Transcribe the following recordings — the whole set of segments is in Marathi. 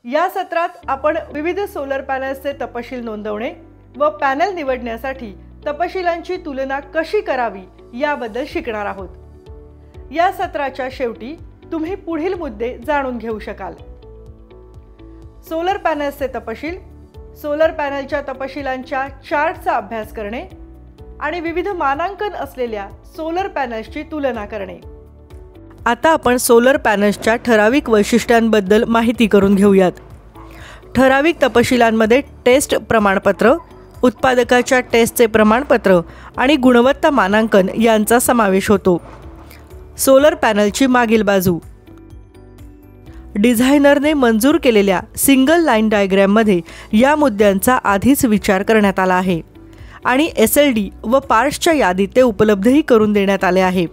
या सत्रात आपण विविध सोलर पॅनल्सचे तपशील नोंदवणे व पॅनल निवडण्यासाठी तपशिलांची तुलना कशी करावी याबद्दल शिकणार आहोत। या सत्राच्या शेवटी तुम्ही पुढील मुद्दे जाणून घेऊ शकाल। सोलर पॅनल्सचे तपशील, सोलर पॅनलच्या तपशिलांच्या चार्टचा अभ्यास करणे आणि विविध मानांकन असलेल्या सोलर पॅनल्सची तुलना करणे। आता आपण सोलर पॅनल्सच्या ठराविक वैशिष्ट्यांबद्दल माहिती करून घेऊयात। ठराविक तपशिलांमध्ये टेस्ट प्रमाणपत्र, उत्पादकाच्या टेस्टचे प्रमाणपत्र आणि गुणवत्ता मानांकन यांचा समावेश होतो। सोलर पॅनलची मागील बाजू डिझायनरने मंजूर केलेल्या सिंगल लाईन डायग्रॅममध्ये या मुद्द्यांचा आधीच विचार करण्यात आला आहे आणि SLD व पार्ट्सच्या यादीत ते उपलब्धही करून देण्यात आले आहे।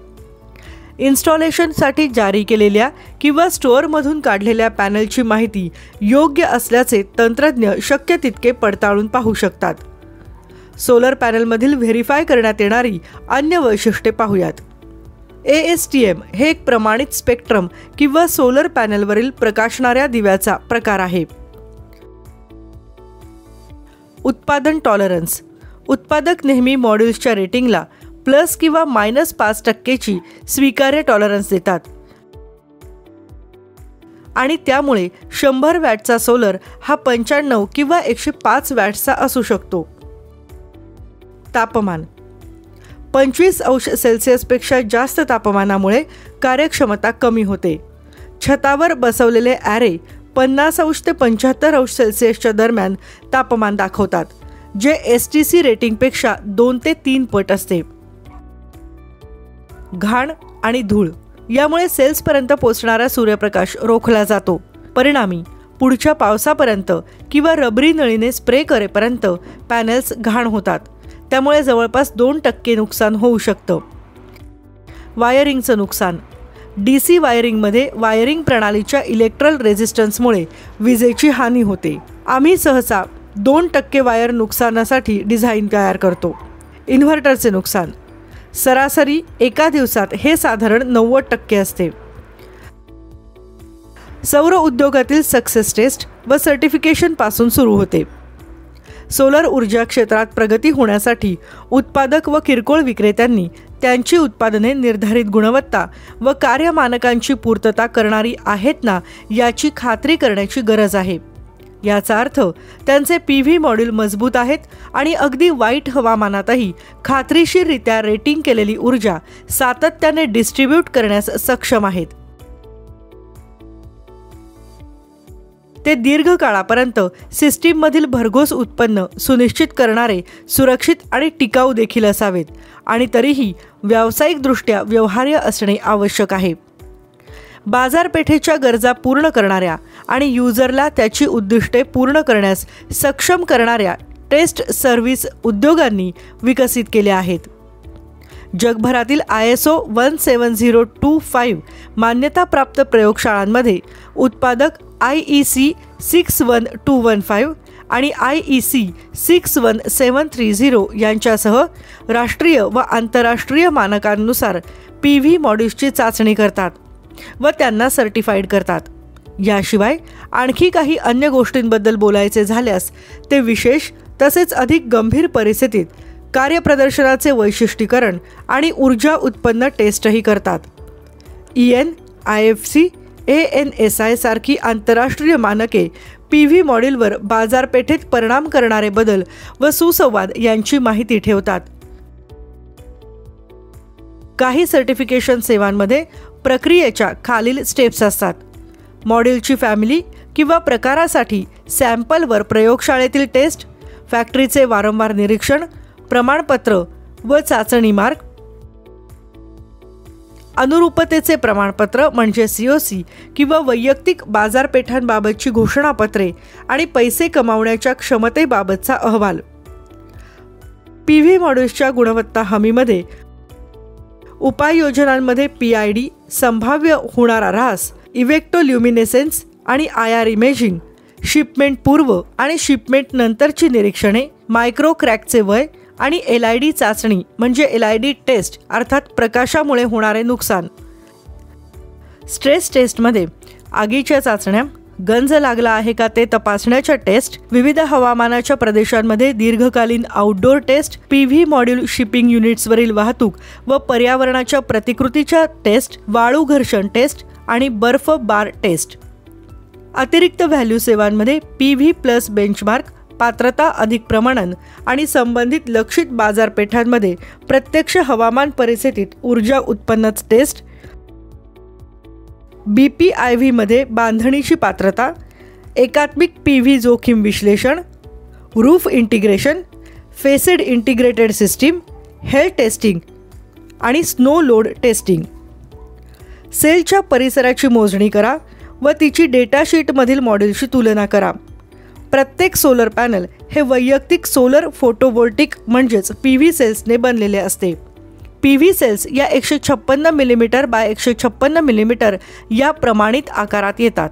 इन्स्टॉलेशनसाठी जारी केलेल्या किंवा स्टोअरमधून काढलेल्या पॅनलची माहिती योग्य असल्याचे तंत्रज्ञ शक्य तितके पडताळून पाहू शकतात। सोलर पॅनलमधील व्हेरीफाय करण्यात येणारी अन्य वैशिष्ट्ये पाहूयात। ASTM हे एक प्रमाणित स्पेक्ट्रम किंवा सोलर पॅनलवरील प्रकाशणाऱ्या दिव्याचा प्रकार आहे। उत्पादन टॉलरन्स, उत्पादक नेहमी मॉड्यूल्सच्या रेटिंगला प्लस किंवा -5% स्वीकार्य टॉलरन्स देतात आणि त्यामुळे 100 वॅटचा सोलर हा 95 किंवा 105 वॅट्सचा असू शकतो। तापमान 25 अंश सेल्सिअसपेक्षा जास्त तापमानामुळे कार्यक्षमता कमी होते। छतावर बसवलेले ॲरे 50 अंश ते 75 अंश सेल्सिअसच्या दरम्यान तापमान दाखवतात, जे STC रेटिंगपेक्षा 2 ते 3 पट असते। घाण आणि धूळ यामुळे सेल्सपर्यंत पोहोचणारा सूर्यप्रकाश रोखला जातो। परिणामी पुढच्या पावसापर्यंत किंवा रबरी नळीने स्प्रे करेपर्यंत पॅनल्स घाण होतात, त्यामुळे जवळपास 2% नुकसान होऊ शकतं। वायरिंगचं नुकसान, DC वायरिंगमध्ये वायरिंग प्रणालीच्या इलेक्ट्रल रेझिस्टन्समुळे विजेची हानी होते। आम्ही सहसा 2% वायर नुकसानासाठी डिझाईन तयार करतो। इन्व्हर्टरचे नुकसान, सरासरी एका दिवसात हे साधारण 90% असते। सौर उद्योगातील सक्सेस टेस्ट व सर्टिफिकेशन पासून सुरू होते। सोलर ऊर्जा क्षेत्रात प्रगती होण्यासाठी उत्पादक व किरकोळ विक्रेत्यांनी त्यांची उत्पादने निर्धारित गुणवत्ता व कार्य मानकांची पूर्तता करणारी आहेत ना याची खात्री करण्याची गरज आहे। याचा अर्थ त्यांचे PV मॉड्यूल मजबूत आहेत आणि अगदी वाईट हवामानातही खात्रीशीररित्या रेटिंग केलेली ऊर्जा सातत्याने डिस्ट्रीब्यूट करण्यास सक्षम आहेत। ते दीर्घकाळापर्यंत सिस्टीममधील भरघोस उत्पन्न सुनिश्चित करणारे सुरक्षित आणि टिकाऊ देखील असावेत आणि तरीही व्यावसायिकदृष्ट्या व्यवहार्य असणे आवश्यक आहे। बाजारपेठेच्या गरजा पूर्ण करणाऱ्या आणि युजरला त्याची उद्दिष्टे पूर्ण करण्यास सक्षम करणाऱ्या टेस्ट सर्व्हिस उद्योगांनी विकसित केले आहेत। जगभरातील ISO 17025 मान्यताप्राप्त प्रयोगशाळांमध्ये उत्पादक IEC 61215 आणि IEC 61730 यांच्यासह राष्ट्रीय व आंतरराष्ट्रीय मानकांनुसार PV मॉड्यूल्सची चाचणी करतात व त्यांना सर्टिफाईड करतात। याशिवाय आणखी काही अन्य गोष्टींबद्दल बोलायचे झाल्यास ते विशेष तसेच अधिक गंभीर परिस्थितीत कार्यप्रदर्शनाचे वैशिष्ट्यीकरण आणि ऊर्जा उत्पन्न टेस्टही करतात। EN, IFC, ANSI सारखी आंतरराष्ट्रीय मानके PV मॉड्यूलवर बाजारपेठेत परिणाम करणारे बदल व सुसंवाद यांची माहिती ठेवतात। काही सर्टिफिकेशन सेवांमध्ये प्रक्रियेच्या खालील स्टेप्स असतात। मॉड्यूलची फॅमिली किंवा प्रकारासाठी सॅम्पलवर प्रयोगशाळेतील टेस्ट, फॅक्टरीचे वारंवार निरीक्षण, प्रमाणपत्र व चाचणी मार्क, अनुरूपतेचे प्रमाणपत्र म्हणजे COC किंवा वैयक्तिक बाजारपेठांबाबतची घोषणापत्रे आणि पैसे कमावण्याच्या क्षमतेबाबतचा अहवाल। PV मॉड्यूल्सच्या गुणवत्ता हमीमध्ये उपाययोजनांमध्ये PID, संभाव्य होणारा ऱ्हास, इव्हेक्टोल्युमिनेसेन्स आणि IR इमेजिंग, शिपमेंट पूर्व आणि शिपमेंट नंतरची निरीक्षणे, मायक्रो क्रॅकचे वय आणि LID चाचणी म्हणजे LID टेस्ट अर्थात प्रकाशामुळे होणारे नुकसान। स्ट्रेस टेस्टमध्ये आगीच्या चाचण्या, गंज लागला आहे का ते तपासण्याच्या टेस्ट, विविध हवामानाच्या प्रदेशांमध्ये दीर्घकालीन outdoor test, PV module shipping युनिट्सवरील वाहतूक व पर्यावरणाच्या प्रतिकृतीच्या टेस्ट, वाळू घर्षण टेस्ट आणि बर्फ बार टेस्ट. अतिरिक्त व्हॅल्यू सेवांमध्ये PV+ बेंचमार्क, पात्रता अधिक प्रमाणन आणि संबंधित लक्षित बाजारपेठांमध्ये प्रत्यक्ष हवामान परिस्थितीत ऊर्जा उत्पन्न टेस्ट, BPIV मध्ये बांधणीची पात्रता, एकात्मिक PV जोखीम विश्लेषण, roof integration, facet integrated system, health testing आणि स्नो लोड टेस्टिंग. सेलच्या परिसराची मोजणी करा व तिची डेटाशीटमधील मॉडेलशी तुलना करा. प्रत्येक सोलर पॅनल हे वैयक्तिक सोलर फोटोव्होल्टिक म्हणजेच PV सेल्सने बनलेले असते. PV सेल्स या 156 मिलीमीटर बाय 156 मिलीमीटर या प्रमाणित आकारात येतात.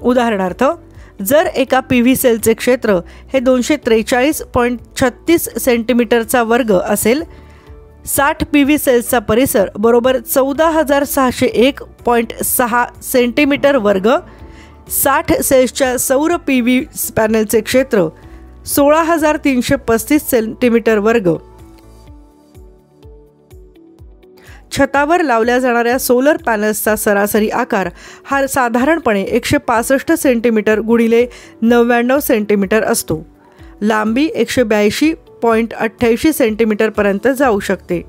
उदाहरणार्थ, जर एका PV सेलचे क्षेत्र हे 243.36 सेंटीमीटरचा वर्ग असेल, 60 PV सेल्सचा परिसर बरोबर 14,601.6 सेंटीमीटर वर्ग, 60 सेल्सच्या सौर PV पॅनलचे क्षेत्र 16,335 सेंटीमीटर वर्ग. छतावर लावल्या जाणाऱ्या सोलर पॅनल्सचा सरासरी आकार हा साधारणपणे 165 सेंटीमीटर गुणिले 99 सेंटीमीटर असतो. लांबी 182.88 सेंटीमीटरपर्यंत जाऊ शकते.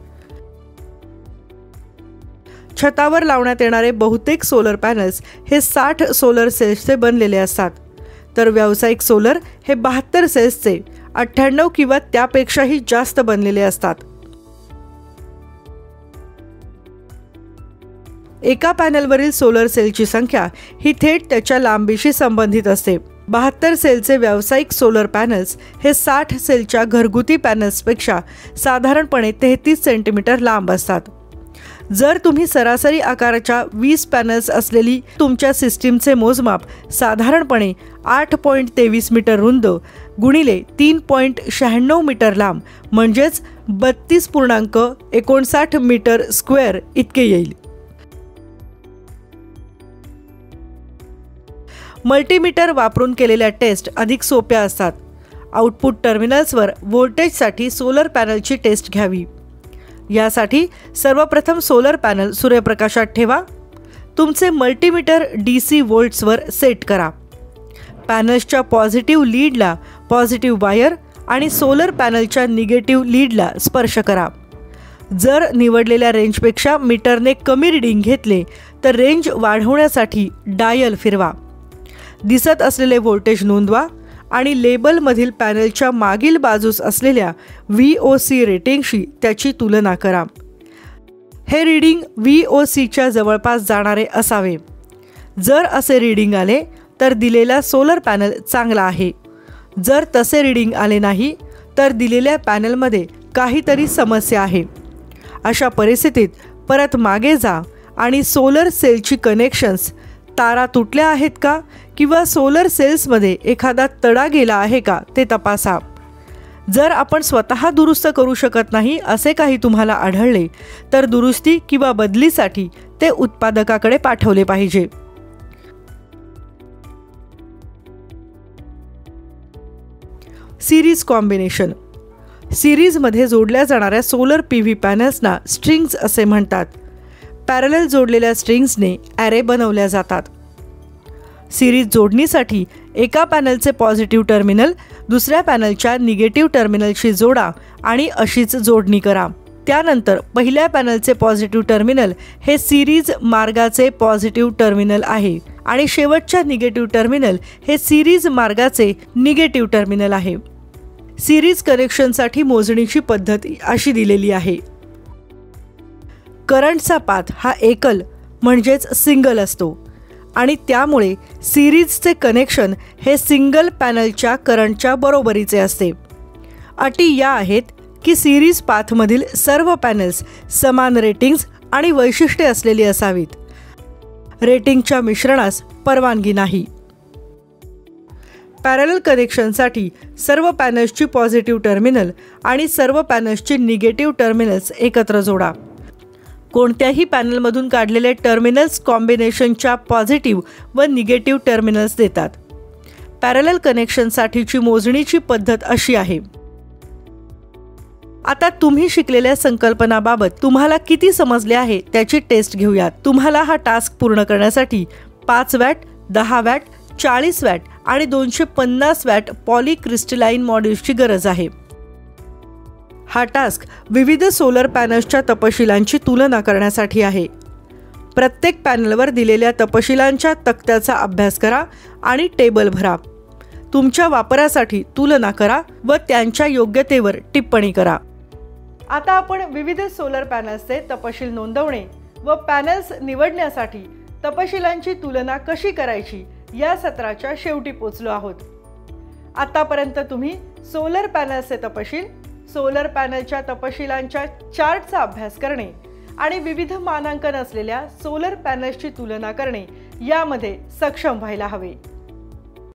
छतावर लावण्यात येणारे बहुतेक सोलर पॅनल्स हे 60 सोलर सेल्सचे बनलेले असतात, तर व्यावसायिक सोलर हे 72 सेल्सचे 98 किंवा त्यापेक्षाही जास्त बनलेले असतात. एका पॅनलवरील सोलर सेलची संख्या ही थेट त्याच्या लांबीशी संबंधित असते. 72 सेलचे व्यावसायिक सोलर पॅनल्स हे 60 सेलच्या घरगुती पॅनल्सपेक्षा साधारणपणे 33 सेंटीमीटर लांब असतात. जर तुम्ही सरासरी आकाराच्या 20 पॅनल्स असलेली तुमच्या सिस्टीमचे मोजमाप साधारणपणे 8.23 मीटर रुंद गुणिले 3.96 मीटर लांब म्हणजेच 32.59 मीटर स्क्वेअर इतके येईल. मल्टीमीटर वापरून केलेल्या टेस्ट अधिक सोप्या असतात. आउटपुट टर्मिनल्सवर व्होल्टेजसाठी सोलर पॅनलची टेस्ट घ्यावी. यासाठी सर्वप्रथम सोलर पॅनल सूर्यप्रकाशात ठेवा. तुमचे मल्टीमीटर DC व्होल्ट्सवर सेट करा. पॅनल्सच्या पॉझिटिव्ह लीडला पॉझिटिव्ह वायर आणि सोलर पॅनलच्या निगेटिव्ह लीडला स्पर्श करा. जर निवडलेल्या रेंजपेक्षा मीटरने कमी रीडिंग घेतले तर रेंज वाढवण्यासाठी डायल फिरवा. दिसत असलेले व्होल्टेज नोंदवा आणि लेबलमधील पॅनलच्या मागील बाजूस असलेल्या VOC रेटिंगशी त्याची तुलना करा. हे रीडिंग VOCच्या जवळपास जाणारे असावे. जर असे रीडिंग आले तर दिलेला सोलर पॅनल चांगला आहे. जर तसे रीडिंग आले नाही तर दिलेल्या पॅनलमध्ये काहीतरी समस्या आहे. अशा परिस्थितीत परत मागे जा आणि सोलर सेलची कनेक्शन्स, तारा तुटल्या आहेत का किंवा सोलर सेल्समध्ये एखादा तडा गेला आहे का ते तपासा. जर आपण स्वतः दुरुस्त करू शकत नाही असे काही तुम्हाला आढळले तर दुरुस्ती किंवा बदलीसाठी ते उत्पादकाकडे पाठवले पाहिजे. Series combination. सिरीजमध्ये जोडल्या जाणाऱ्या सोलर PV पॅनल्सना स्ट्रिंग्स असे म्हणतात. पॅरलल जोडलेल्या स्ट्रिंग्सने ॲरे बनवल्या जातात. सिरीज जोडणीसाठी एका पॅनलचे पॉझिटिव्ह टर्मिनल दुसऱ्या पॅनलच्या निगेटिव्ह टर्मिनलशी जोडा आणि अशीच जोडणी करा. त्यानंतर पहिल्या पॅनलचे पॉझिटिव्ह टर्मिनल हे सिरीज मार्गाचे पॉझिटिव्ह टर्मिनल आहे आणि शेवटच्या निगेटिव्ह टर्मिनल हे सिरीज मार्गाचे निगेटिव्ह टर्मिनल आहे. सिरीज कनेक्शनसाठी मोजणीची पद्धत अशी दिलेली आहे. करंटचा पाथ हा एकल म्हणजेच सिंगल असतो आणि त्यामुळे सिरीजचे कनेक्शन हे सिंगल पॅनलच्या करंटच्या बरोबरीचे असते. अटी या आहेत की सिरीज पाथमधील सर्व पॅनल्स समान रेटिंग्ज आणि वैशिष्ट्ये असलेली असावीत. रेटिंगच्या मिश्रणास परवानगी नाही. पॅरलल कनेक्शनसाठी सर्व पॅनल्सची पॉझिटिव्ह टर्मिनल आणि सर्व पॅनल्सची निगेटिव्ह टर्मिनल्स एकत्र जोडा. कोणत्याही पॅनलमधून काढलेले टर्मिनल्स कॉम्बिनेशनच्या पॉझिटिव्ह व निगेटिव्ह टर्मिनल्स देतात. पॅरलल कनेक्शनसाठीची मोजणीची पद्धत अशी आहे. आता तुम्ही शिकलेल्या संकल्पनाबाबत तुम्हाला किती समजले आहे त्याची टेस्ट घेऊयात. तुम्हाला हा टास्क पूर्ण करण्यासाठी 5 वॅट, 10 वॅट, 40 वॅट आणि 250 वॅट पॉलीक्रिस्टलाइन मॉड्यूल्सची गरज आहे. हा टास्क विविध सोलर पॅनल्सच्या तपशिलांची तुलना करण्यासाठी आहे. प्रत्येक पॅनलवर दिलेल्या तपशिलांच्या तक्त्याचा अभ्यास करा आणि टेबल भरा. तुमच्या वापरासाठी तुलना करा व त्यांच्या योग्यतेवर टिप्पणी करा. आता आपण विविध सोलर पॅनल्सचे तपशील नोंदवणे व पॅनल्स निवडण्यासाठी तपशिलांची तुलना कशी करायची या सत्राच्या शेवटी पोहोचलो आहोत. आतापर्यंत तुम्ही सोलर पॅनल्सचे तपशील, सोलर पॅनलच्या तपशिलांच्या चार्टचा अभ्यास करणे आणि विविध मानांकन असलेल्या सोलर पॅनल्सची तुलना करणे यामध्ये सक्षम व्हायला हवे.